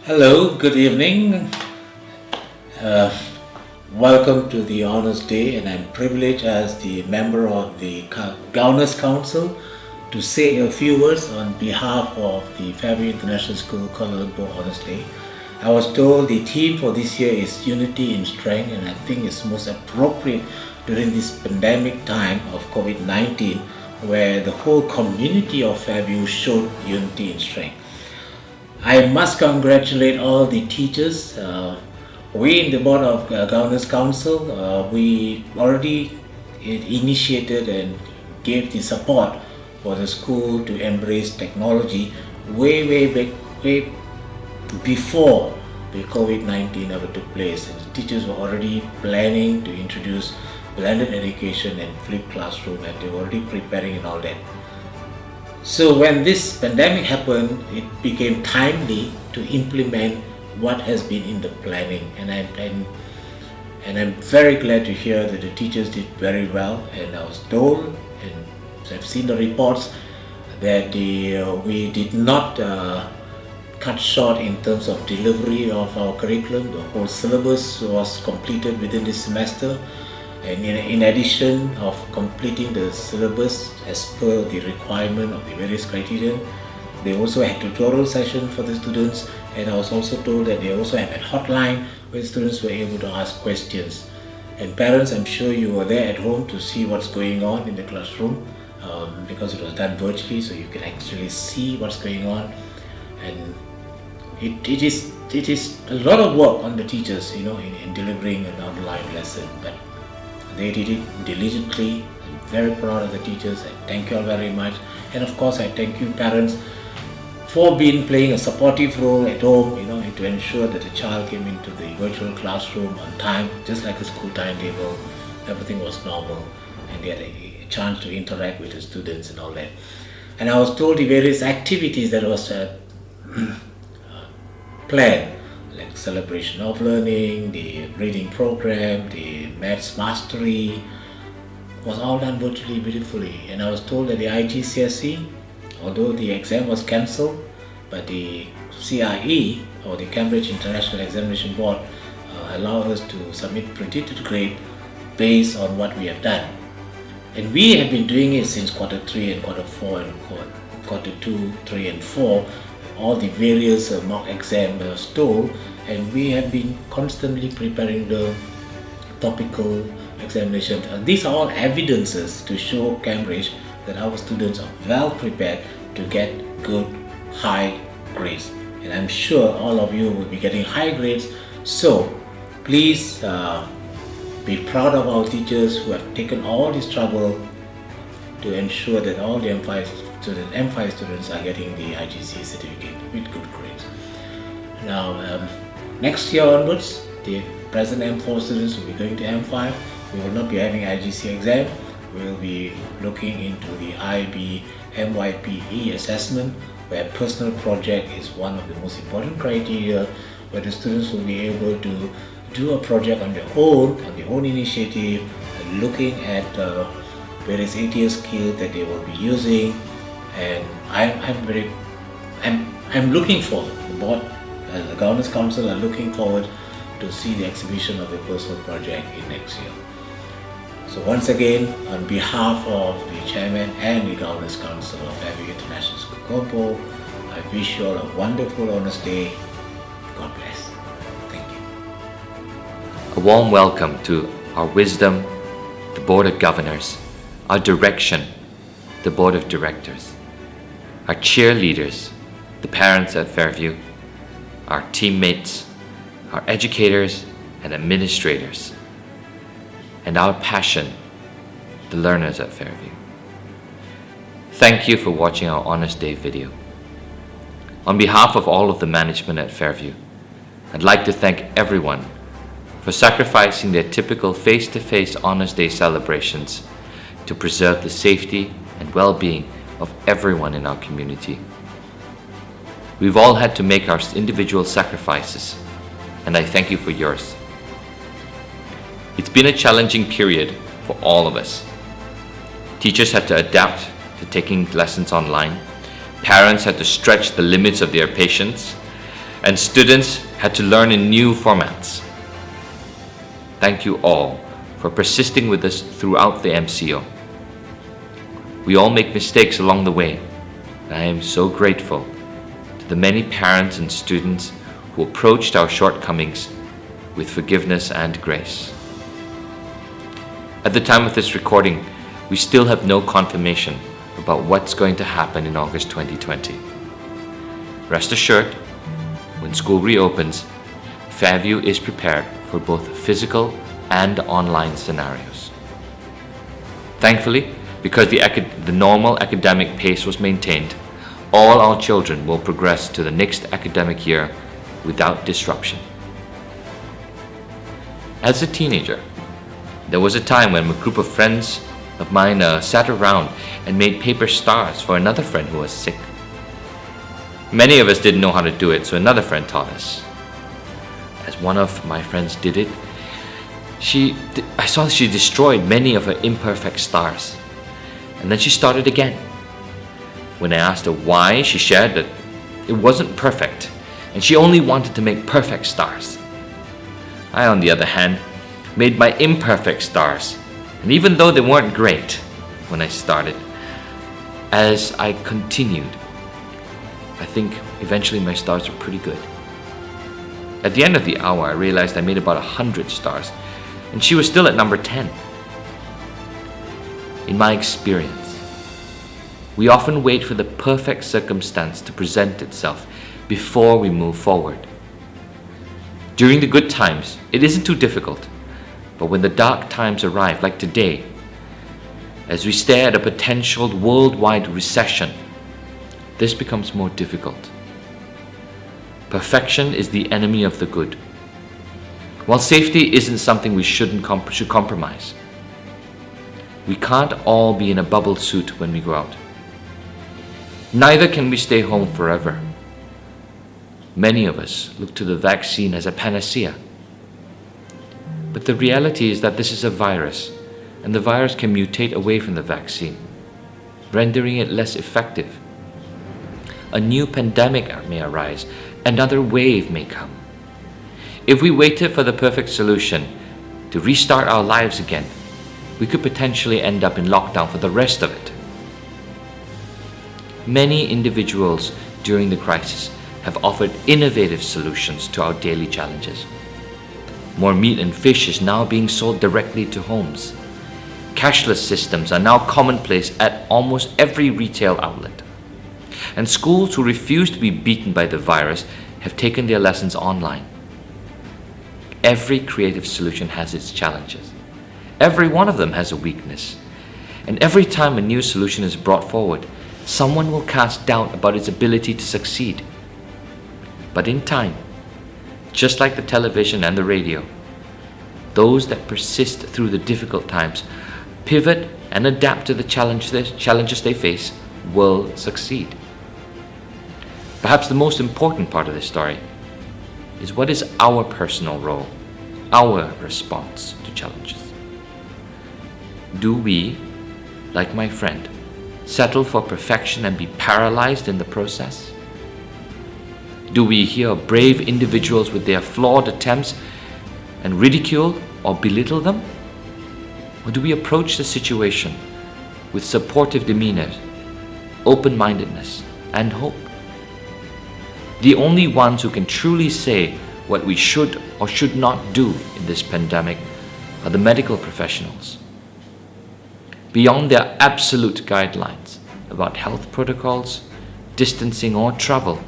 Hello, good evening. Uh, Welcome to the Honours Day, and I'm privileged as the member of the Governors Council to say a few words on behalf of the Fairview International School Kuala Lumpur Honours Day. I was told the theme for this year is Unity in Strength, and I think it's most appropriate during this pandemic time of COVID-19, where the whole community of Fairview showed unity in strength. I must congratulate all the teachers. We in the Board of Governors Council, we already initiated and gave the support for the school to embrace technology way before the COVID-19 ever took place. And the teachers were already planning to introduce blended education and flipped classroom, and they were already preparing and all that. So when this pandemic happened, it became timely to implement what has been in the planning, and I'm very glad to hear that the teachers did very well. And I was told, and I've seen the reports, that we did not cut short in terms of delivery of our curriculum. The whole syllabus was completed within this semester. And in addition of completing the syllabus as per the requirement of the various criteria, they also had tutorial session for the students, and I was also told that they also have a hotline where students were able to ask questions. And parents, I'm sure you were there at home to see what's going on in the classroom, because it was done virtually, so you can actually see what's going on. And it is a lot of work on the teachers, in delivering an online lesson, but they did it diligently. I'm very proud of the teachers. I thank you all very much. And of course, I thank you parents for playing a supportive role at home, to ensure that the child came into the virtual classroom on time, just like a school timetable. Everything was normal, and they had a chance to interact with the students and all that. And I was told the various activities that was planned, like celebration of learning, the reading program, the maths mastery, was all done virtually beautifully. And I was told that the IGCSE, although the exam was cancelled, but the CIE, or the Cambridge International Examination Board, allowed us to submit predicted grade based on what we have done. And we have been doing it since quarter 3 and quarter 4 and quarter 2, 3 and 4. All the various mock exams were told, and we have been constantly preparing the topical examinations. And these are all evidences to show Cambridge that our students are well prepared to get good high grades. And I'm sure all of you will be getting high grades. So please be proud of our teachers who have taken all this trouble to ensure that all the M5 students are getting the IGC certificate with good grades. Now, next year onwards, the present M4 students will be going to M5. We will not be having IGC exam. We will be looking into the IB MYPE assessment, where personal project is one of the most important criteria, where the students will be able to do a project on their own initiative, and looking at various ATS skills that they will be using. And I'm looking forward. The board, the Governors Council, are looking forward to see the exhibition of the personal project in next year. So once again, on behalf of the Chairman and the Governors Council of Fairview International School, Kuala Lumpur, I wish you all a wonderful Honours Day. God bless. Thank you. A warm welcome to our wisdom, the Board of Governors, our direction, the Board of Directors, our cheerleaders, the parents at Fairview, our teammates, our educators and administrators, and our passion, the learners at Fairview. Thank you for watching our Honours Day video. On behalf of all of the management at Fairview, I'd like to thank everyone for sacrificing their typical face-to-face Honours Day celebrations to preserve the safety and well-being of everyone in our community. We've all had to make our individual sacrifices, and I thank you for yours. It's been a challenging period for all of us. Teachers had to adapt to taking lessons online. Parents had to stretch the limits of their patience. and students had to learn in new formats. Thank you all for persisting with us throughout the MCO. We all make mistakes along the way, and I am so grateful to the many parents and students who approached our shortcomings with forgiveness and grace. At the time of this recording, we still have no confirmation about what's going to happen in August 2020. Rest assured, when school reopens, Fairview is prepared for both physical and online scenarios. Thankfully, because the normal academic pace was maintained, all our children will progress to the next academic year without disruption. As a teenager, there was a time when a group of friends of mine sat around and made paper stars for another friend who was sick. Many of us didn't know how to do it, so another friend taught us. As one of my friends did it, I saw she destroyed many of her imperfect stars. And then she started again. When I asked her why, she shared that it wasn't perfect, and she only wanted to make perfect stars. I, on the other hand, made my imperfect stars, and even though they weren't great when I started, as I continued, I think eventually my stars were pretty good. At the end of the hour, I realized I made about 100 stars, and she was still at number 10. In my experience, we often wait for the perfect circumstance to present itself before we move forward. During the good times, it isn't too difficult, but when the dark times arrive, like today, as we stare at a potential worldwide recession, this becomes more difficult. Perfection is the enemy of the good. While safety isn't something we should compromise, we can't all be in a bubble suit when we go out. Neither can we stay home forever. Many of us look to the vaccine as a panacea. But the reality is that this is a virus, and the virus can mutate away from the vaccine, rendering it less effective. A new pandemic may arise, another wave may come. If we waited for the perfect solution to restart our lives again, we could potentially end up in lockdown for the rest of it. Many individuals during the crisis have offered innovative solutions to our daily challenges. More meat and fish is now being sold directly to homes. Cashless systems are now commonplace at almost every retail outlet. And schools who refuse to be beaten by the virus have taken their lessons online. Every creative solution has its challenges. Every one of them has a weakness. And every time a new solution is brought forward, someone will cast doubt about its ability to succeed. But in time, just like the television and the radio, those that persist through the difficult times, pivot and adapt to the challenges they face, will succeed. Perhaps the most important part of this story is what is our personal role, our response to challenges. Do we, like my friend, settle for perfection and be paralyzed in the process? Do we hear brave individuals with their flawed attempts and ridicule or belittle them? Or do we approach the situation with supportive demeanor, open-mindedness, and hope? The only ones who can truly say what we should or should not do in this pandemic are the medical professionals. Beyond their absolute guidelines about health protocols, distancing, or travel,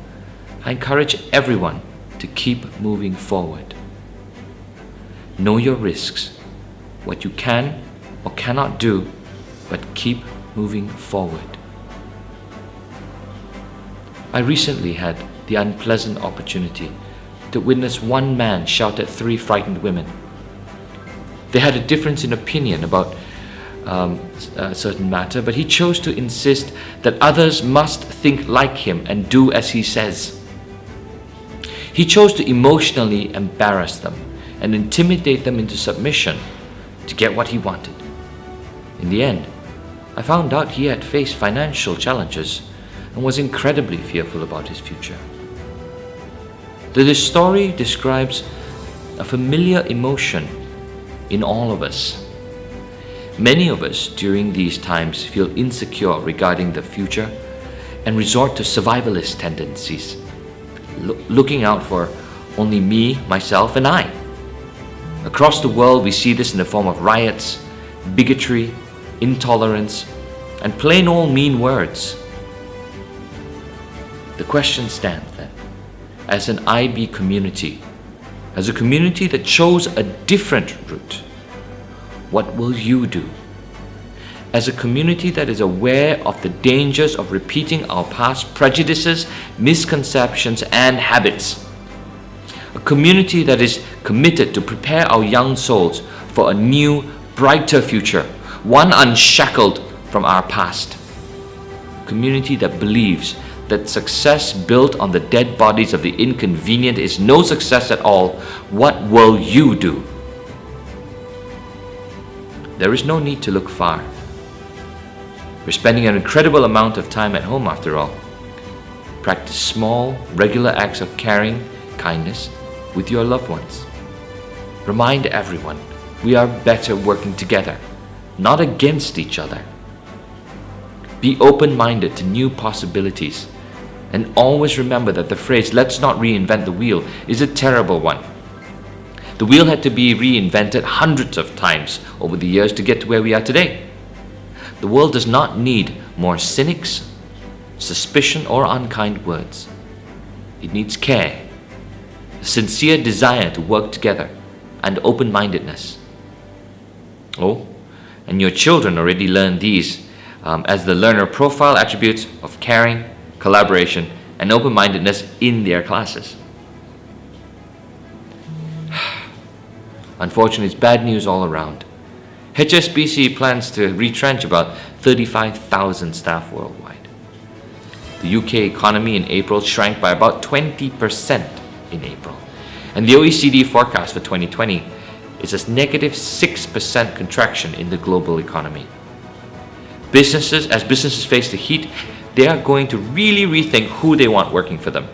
I encourage everyone to keep moving forward. Know your risks, what you can or cannot do, but keep moving forward. I recently had the unpleasant opportunity to witness one man shout at 3 frightened women. They had a difference in opinion about a certain matter, but he chose to insist that others must think like him and do as he says. He chose to emotionally embarrass them and intimidate them into submission to get what he wanted. In the end, I found out he had faced financial challenges and was incredibly fearful about his future. that the story describes a familiar emotion in all of us. Many of us during these times feel insecure regarding the future and resort to survivalist tendencies, looking out for only me, myself, and I. Across the world, we see this in the form of riots, bigotry, intolerance, and plain old mean words. The question stands then, as an IB community, as a community that chose a different route, what will you do? As a community that is aware of the dangers of repeating our past prejudices, misconceptions, and habits. A community that is committed to prepare our young souls for a new, brighter future, one unshackled from our past. A community that believes that success built on the dead bodies of the inconvenient is no success at all. What will you do? There is no need to look far. We're spending an incredible amount of time at home after all. Practice small, regular acts of caring, kindness with your loved ones. Remind everyone we are better working together, not against each other. Be open-minded to new possibilities, and always remember that the phrase, "let's not reinvent the wheel," is a terrible one. The wheel had to be reinvented hundreds of times over the years to get to where we are today. The world does not need more cynics, suspicion, or unkind words. It needs care, a sincere desire to work together, and open-mindedness. Oh, and your children already learn these as the learner profile attributes of caring, collaboration, and open-mindedness in their classes. Unfortunately, it's bad news all around. HSBC plans to retrench about 35,000 staff worldwide. The UK economy in April shrank by about 20% in April, and the OECD forecast for 2020 is a negative 6% contraction in the global economy. As businesses face the heat, they are going to really rethink who they want working for them.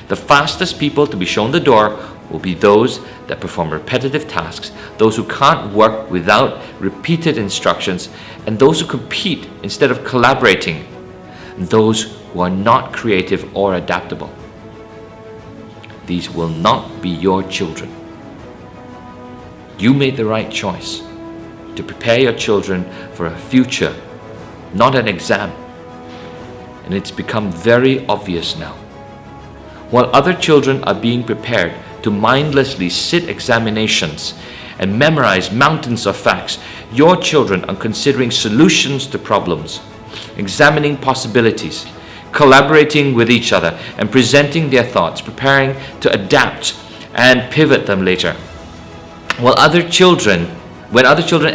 The fastest people to be shown the door will be those that perform repetitive tasks, those who can't work without repeated instructions, and those who compete instead of collaborating, and those who are not creative or adaptable. These will not be your children. You made the right choice to prepare your children for a future, not an exam. And it's become very obvious now. While other children are being prepared to mindlessly sit examinations and memorize mountains of facts, your children are considering solutions to problems, examining possibilities, collaborating with each other, and presenting their thoughts, preparing to adapt and pivot them later. When other children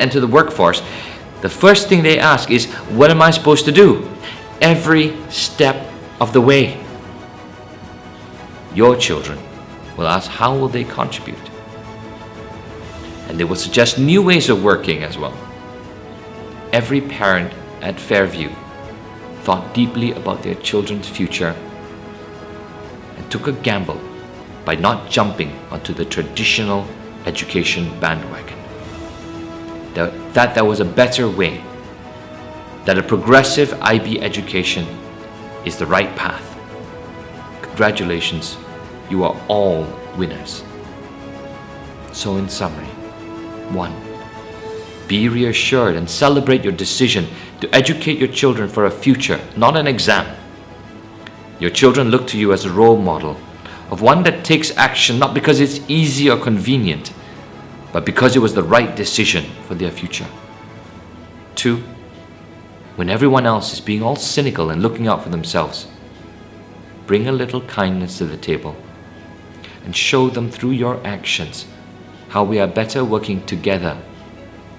enter the workforce, the first thing they ask is, what am I supposed to do? Every step of the way. Your children will ask, how will they contribute? And they will suggest new ways of working as well. Every parent at Fairview thought deeply about their children's future and took a gamble by not jumping onto the traditional education bandwagon. That there was a better way, that a progressive IB education is the right path. Congratulations, you are all winners. So in summary, 1. Be reassured and celebrate your decision to educate your children for a future, not an exam. Your children look to you as a role model of one that takes action not because it's easy or convenient, but because it was the right decision for their future. 2. When everyone else is being all cynical and looking out for themselves, bring a little kindness to the table and show them through your actions how we are better working together,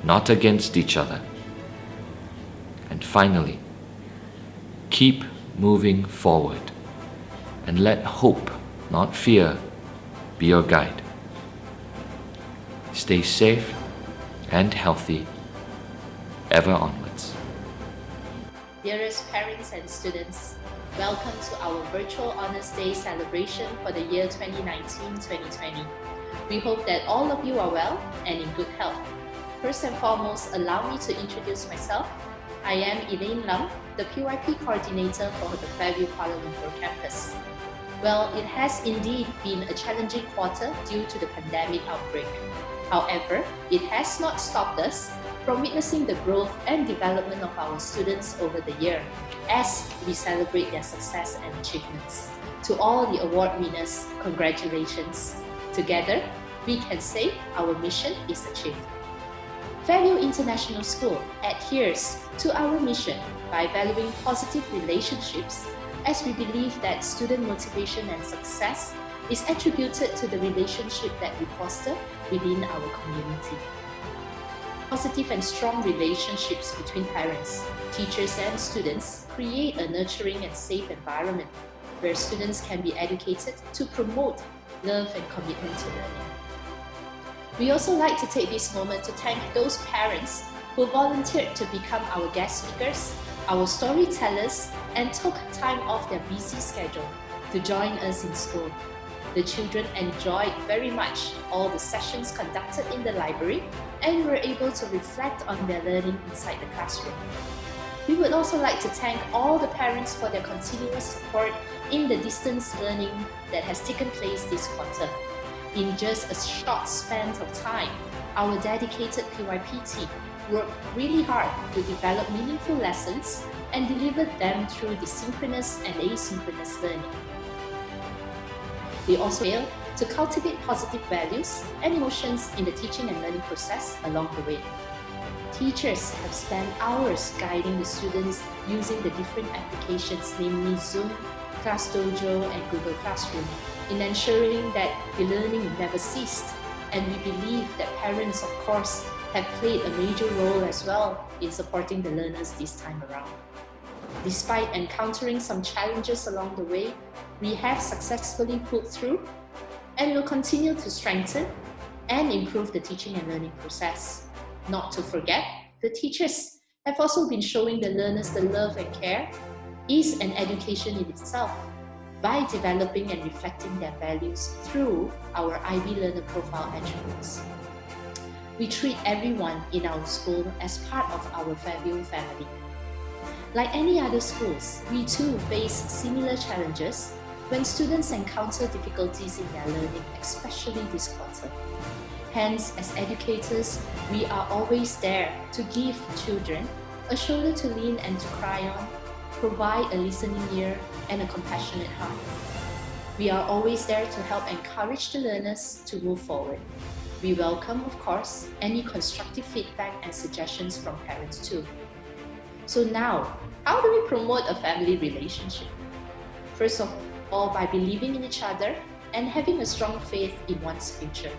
not against each other. And finally, keep moving forward and let hope, not fear, be your guide. Stay safe and healthy, ever onwards. Dearest parents and students, Welcome to our virtual Honours Day celebration for the year 2019-2020. We hope that all of you are well and in good health. First and foremost, allow me to introduce myself. I am Elaine Lam, the PYP coordinator for the Fairview Kuala Lumpur campus. Well, it has indeed been a challenging quarter due to the pandemic outbreak. However, it has not stopped us from witnessing the growth and development of our students over the year as we celebrate their success and achievements. To all the award winners, congratulations. Together, we can say our mission is achieved. Fairview International School adheres to our mission by valuing positive relationships, as we believe that student motivation and success is attributed to the relationship that we foster within our community. Positive and strong relationships between parents, teachers, and students create a nurturing and safe environment where students can be educated to promote love and commitment to learning. We also like to take this moment to thank those parents who volunteered to become our guest speakers, our storytellers, and took time off their busy schedule to join us in school. The children enjoyed very much all the sessions conducted in the library and were able to reflect on their learning inside the classroom. We would also like to thank all the parents for their continuous support in the distance learning that has taken place this quarter. In just a short span of time, our dedicated PYP team worked really hard to develop meaningful lessons and delivered them through the synchronous and asynchronous learning. They also failed to cultivate positive values and emotions in the teaching and learning process along the way. Teachers have spent hours guiding the students using the different applications, namely Zoom, ClassDojo, and Google Classroom, in ensuring that the learning never ceased. And we believe that parents, of course, have played a major role as well in supporting the learners this time around. Despite encountering some challenges along the way, we have successfully pulled through and will continue to strengthen and improve the teaching and learning process. Not to forget, the teachers have also been showing the learners the love and care is an education in itself by developing and reflecting their values through our IB Learner Profile attributes. We treat everyone in our school as part of our Fairview family. Like any other schools, we too face similar challenges when students encounter difficulties in their learning, especially this quarter. Hence, as educators, we are always there to give children a shoulder to lean and to cry on, provide a listening ear and a compassionate heart. We are always there to help encourage the learners to move forward. We welcome, of course, any constructive feedback and suggestions from parents too. So now, how do we promote a family relationship? First of all, by believing in each other and having a strong faith in one's future.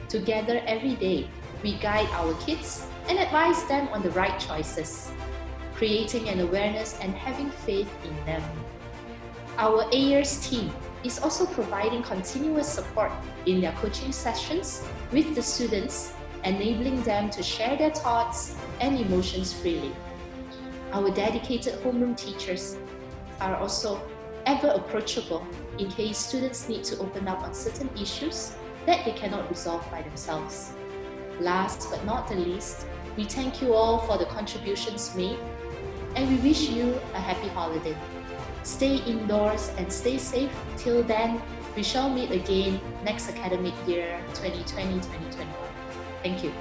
Together every day, we guide our kids and advise them on the right choices, creating an awareness and having faith in them. Our AYERS team is also providing continuous support in their coaching sessions with the students, enabling them to share their thoughts and emotions freely. Our dedicated homeroom teachers are also ever approachable in case students need to open up on certain issues that they cannot resolve by themselves. Last but not the least, we thank you all for the contributions made and we wish you a happy holiday. Stay indoors and stay safe. Till then, we shall meet again next academic year 2020-2021. Thank you.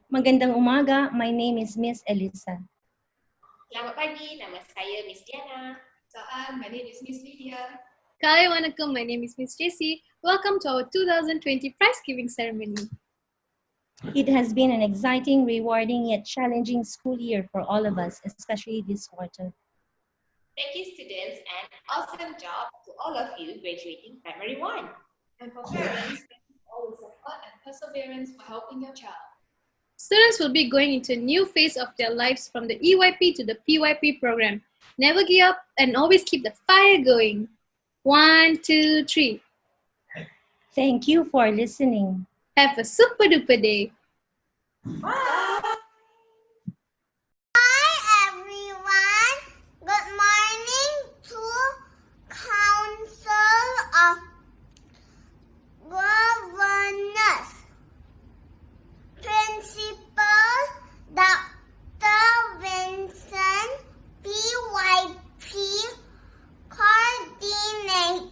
Magandang umaga, my name is Miss Elisa. Selamat pagi, nama saya Miss Diana. My name is Miss Lydia. Kai Wanakkam, my name is Miss Jessie. Welcome to our 2020 prize giving ceremony. It has been an exciting, rewarding, yet challenging school year for all of us, especially this quarter. Thank you, students, and awesome job to all of you graduating Primary 1. And for parents, thank you for all the support and perseverance for helping your child. Students will be going into a new phase of their lives from the EYP to the PYP program. Never give up and always keep the fire going. 1, 2, 3. Thank you for listening. Have a super duper day. Hi everyone. Good morning to Council of Governors, Principal Dr. Vincent, PYP Coordinator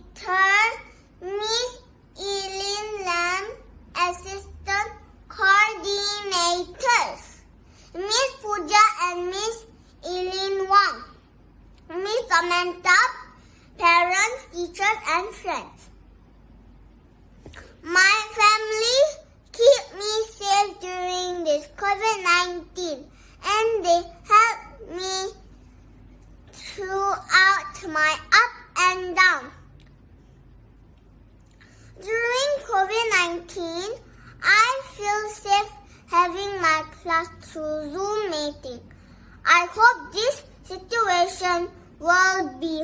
Miss Eileen Lam, Assistant Coordinators Miss Pooja and Miss Eileen Wong, Miss Samantha, parents, teachers and friends. My family keep me safe during this COVID-19 and they help me throughout my up and down. During COVID-19, I feel safe having my class through Zoom meeting. I hope this situation will be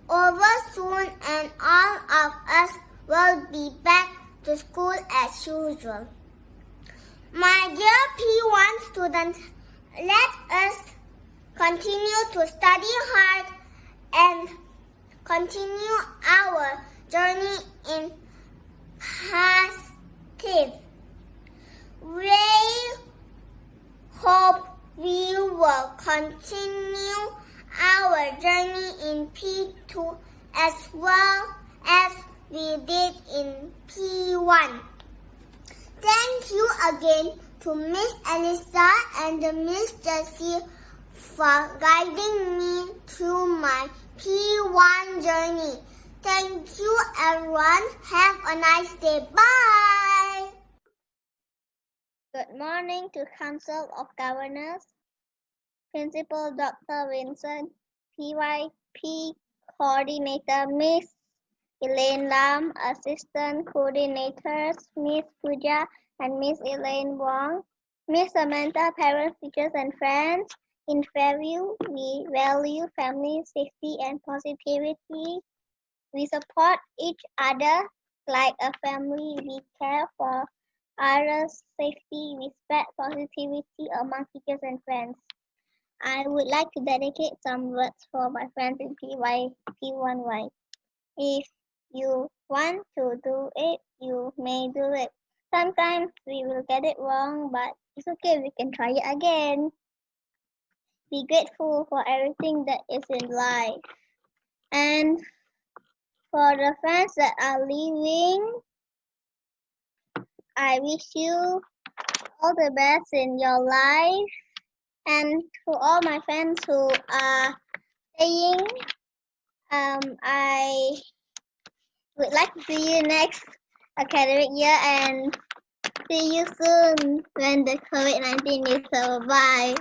over soon and all of us will be back to school as usual. My dear P1 students, let us continue to study hard and continue our journey in positive. We hope we will continue our journey in P2 as well as we did in P1. Thank you again to Miss Elisa and Miss Jessie for guiding me through my P1 journey. Thank you everyone. Have a nice day. Bye. Good morning to Council of Governors, Principal Dr. Vincent, PYP Coordinator Miss Elaine Lam, Assistant Coordinators Miss Pooja and Miss Elaine Wong, Miss Samantha, parents, teachers and friends. In Fairview, we value family, safety and positivity. We support each other like a family. We care for others' safety, respect, positivity among teachers and friends. I would like to dedicate some words for my friends in P1Y. If you want to do it, you may do it. Sometimes we will get it wrong, but it's okay, we can try it again. Be grateful for everything that is in life. And for the friends that are leaving, I wish you all the best in your life. And to all my friends who are staying, I would like to see you next academic year and see you soon when the COVID-19 is over. Bye.